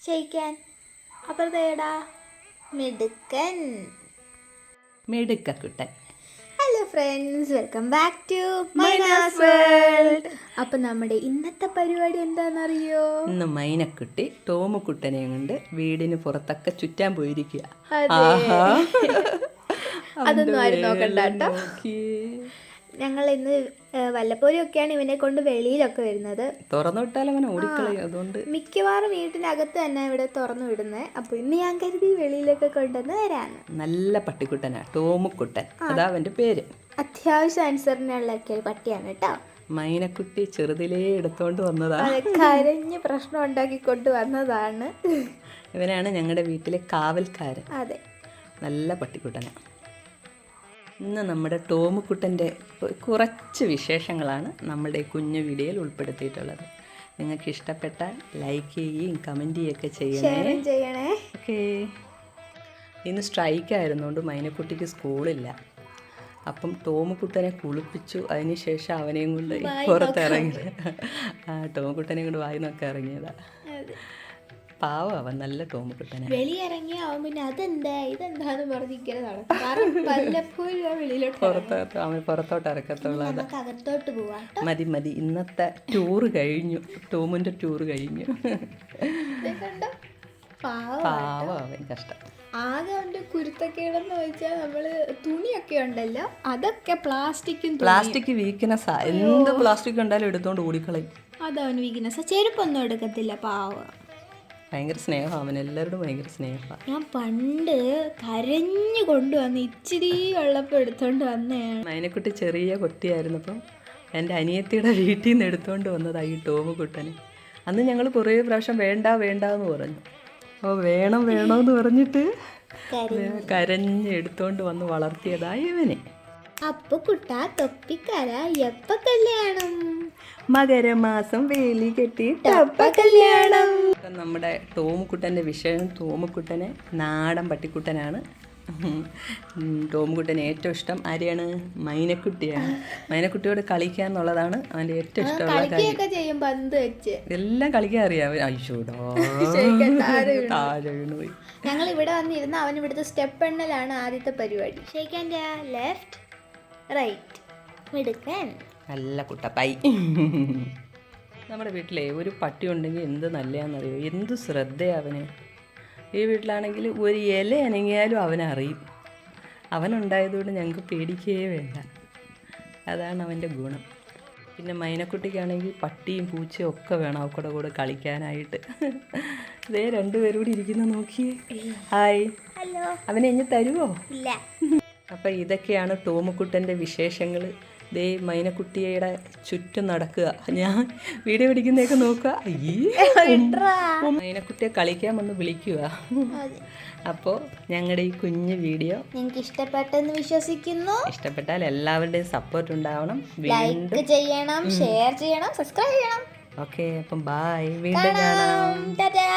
ക്ഷയിക്കാൻ അപ്പുറത്തേടാ മിടുക്കൻ മിടുക്കുട്ടൻ. Hello friends, welcome back to മൈനാസ് വേൾഡ്. അപ്പം നമ്മുടെ ഇന്നത്തെ പരിപാടി എന്താണെന്നറിയോ? ഇന്ന് മൈനക്കുട്ടി ടോമുക്കുട്ടനെയും കൊണ്ട് വീടിന് പുറത്തൊക്കെ ചുറ്റാൻ പോയിരിക്കുക. അതൊന്നും ആരും നോക്കണ്ട കേട്ടോ. ഞങ്ങൾ ഇന്ന് വല്ലപ്പോഴും ഒക്കെയാണ് ഇവനെ കൊണ്ട് വെളിയിലൊക്കെ വരുന്നത്. തുറന്നു വിട്ടാൽ അവനെ ഓടിക്കളയും. അതുകൊണ്ട് മിക്കവാറും വീട്ടിനകത്ത് തന്നെ ഇവിടെ തുറന്നു വിടുന്നത്. അപ്പോൾ ഇന്ന് ഞാൻ കരുതി വെളിയിലൊക്കെ കൊണ്ടുവന്ന് വരാന്ന്. നല്ല പട്ടിക്കുട്ടനാ ടോമുക്കുട്ടൻ, അതാ അവന്റെ പേര്. അത്യാവശ്യം അനുസരണയുള്ളൊക്കെ പട്ടിയാണ് കേട്ടോ. മൈനക്കുട്ടി ചെറുതിലേ എടുത്തോണ്ട് വന്നതാ. കരഞ്ഞ് പ്രശ്നം ഉണ്ടാക്കി കൊണ്ടുവന്നതാണ്. ഇവനാണ് ഞങ്ങളുടെ വീട്ടിലെ കാവൽക്കാരൻ. അതെ, നല്ല പട്ടിക്കുട്ടനാണ്. ഇന്ന് നമ്മുടെ ടോമുക്കുട്ടൻ്റെ കുറച്ച് വിശേഷങ്ങളാണ് നമ്മുടെ കുഞ്ഞു വീഡിയോയിൽ ഉൾപ്പെടുത്തിയിട്ടുള്ളത്. നിങ്ങൾക്ക് ഇഷ്ടപ്പെട്ടാൽ ലൈക്ക് ചെയ്യുകയും കമൻറ്റ് ചെയ്യുകയൊക്കെ ചെയ്യണേ. ഓക്കെ. ഇന്ന് സ്ട്രൈക്ക് ആയിരുന്നുകൊണ്ട് മൈനക്കുട്ടിക്ക് സ്കൂളില്ല. അപ്പം ടോമുക്കുട്ടനെ കുളിപ്പിച്ചു. അതിന് ശേഷം അവനെയും കൊണ്ട് പുറത്തിറങ്ങി. ടോമുക്കുട്ടനെയും കൊണ്ട് വായി നോക്കി ഇറങ്ങിയതാണ്. പാവം അവൻ, നല്ല ടോമുക്കുട്ടനെ. വെളിയിറങ്ങി അവൻ പിന്നെ ഇതെന്താന്ന് പറഞ്ഞിരിക്കുന്നത്. അവൻ പുറത്തോട്ട് ഇറക്കത്തുള്ളൂ. അകത്തോട്ട് പോവാ. മതി ഇന്നത്തെ ടൂറ് കഴിഞ്ഞു. ടോമിന്റെ ടൂറ് കഴിഞ്ഞു. പാവം അവൻ, കഷ്ടം. ആകെ അവന്റെ കുരുത്തക്കേടെന്ന് വെച്ചാൽ നമ്മള് തുണിയൊക്കെ ഉണ്ടല്ലോ, അതൊക്കെ പ്ലാസ്റ്റിക് വീക്ക്നെസ്സാ. എന്ത് പ്ലാസ്റ്റിക് ഉണ്ടാലും എടുത്തോണ്ട് ഓടിക്കളയും. അതവന് വീക്ക്നെസ്സാ. ചെരുപ്പൊന്നും എടുക്കത്തില്ല. പാവം. ഭയങ്കര സ്നേഹം അവൻ, എല്ലാവരോടും ഭയങ്കര സ്നേഹമാണ്. ഞാൻ പണ്ട് കരഞ്ഞു കൊണ്ടുവന്ന് ഇച്ചിരി ഉള്ളപ്പോൾ എടുത്തോണ്ട് വന്നതാണ്. മൈനക്കുട്ടി ചെറിയ കുട്ടിയായിരുന്നപ്പം എൻ്റെ അനിയത്തിയുടെ വീട്ടിൽ നിന്ന് എടുത്തോണ്ട് വന്നതാണ് ഈ ടോമുക്കുട്ടനെ. അന്ന് ഞങ്ങൾ കുറേ പ്രാവശ്യം വേണ്ടെന്ന് പറഞ്ഞു. അപ്പോൾ വേണമെന്ന് പറഞ്ഞിട്ട് കരഞ്ഞ് എടുത്തോണ്ട് വന്ന് വളർത്തിയതായി ഇവനെ. അപ്പൊ കുട്ടാ തൊപ്പിക്കര എപ്പ കല്യാണം? മകരമാസം വേലി കെട്ടി ടപ്പ കല്യാണം. നമ്മുടെ ടോമുക്കുട്ടൻ്റെ വിഷയം, ടോമുക്കുട്ടനെ നാടൻ പട്ടിക്കുട്ടനാണ്. ടോമുക്കുട്ടന് ഏറ്റവും ഇഷ്ടം ആരെയാണ്? മൈനക്കുട്ടിയാണ്. മൈനക്കുട്ടിയോട് കളിക്കുക എന്നുള്ളതാണ് അവൻ്റെ ഏറ്റവും ഇഷ്ടമുള്ള കാര്യം. എല്ലാം കളിക്കാൻ അറിയാം. അയ്യോടാ താഴെ വീണുപോയി. ഞങ്ങൾ ഇവിടെ വന്നിരുന്ന അവൻ ഇവിടുത്തെ സ്റ്റെപ്പ് എണ്ണലാണ് ആദ്യത്തെ പരിപാടി. ഷേക്കാൻ്റെ ലെഫ്റ്റ് റൈറ്റ് മിടുക്കൻ. നല്ല കുട്ടപ്പായി. നമ്മുടെ വീട്ടിലെ ഒരു പട്ടി ഉണ്ടെങ്കിൽ എന്ത് നല്ലതാണെന്നറിയോ, എന്ത് ശ്രദ്ധയാണ് അവന്. ഈ വീട്ടിലാണെങ്കിൽ ഒരു ഇല അനങ്ങിയാലും അവനറിയും. അവനുണ്ടായതുകൊണ്ട് ഞങ്ങൾക്ക് പേടിക്കുകയേ വേണ്ട. അതാണ് അവൻ്റെ ഗുണം. പിന്നെ മൈനക്കുട്ടിക്കാണെങ്കിൽ പട്ടിയും പൂച്ചയും ഒക്കെ വേണം അവക്കൂടെ കൂടെ കളിക്കാനായിട്ട്. ഇതേ രണ്ടുപേരും കൂടി ഇരിക്കുന്ന നോക്കിയേ. ഹായ്. ഹലോ. അവനെ ഇനി തരുമോ? ഇല്ല. അപ്പം ഇതൊക്കെയാണ് ടോമുക്കുട്ടൻ്റെ വിശേഷങ്ങൾ. ദേ മൈനക്കുട്ടിയുടെ ചുറ്റും നടക്കുക. ഞാൻ വീഡിയോ പിടിക്കുന്നതൊക്കെ നോക്കുക. മൈനക്കുട്ടിയെ കളിക്കാൻ വന്ന് വിളിക്കുക. അപ്പോൾ ഞങ്ങളുടെ ഈ കുഞ്ഞു വീഡിയോ നിങ്ങൾക്ക് ഇഷ്ടപ്പെട്ടെന്ന് വിശ്വസിക്കുന്നു. ഇഷ്ടപ്പെട്ടാൽ എല്ലാവരുടെയും സപ്പോർട്ട് ഉണ്ടാവണം. ലൈക്ക് ചെയ്യണം, ഷെയർ ചെയ്യണം, സബ്സ്ക്രൈബ് ചെയ്യണം. ഓക്കെ, അപ്പം ബൈ. വീണ്ടും കാണാം. ടാറ്റാ.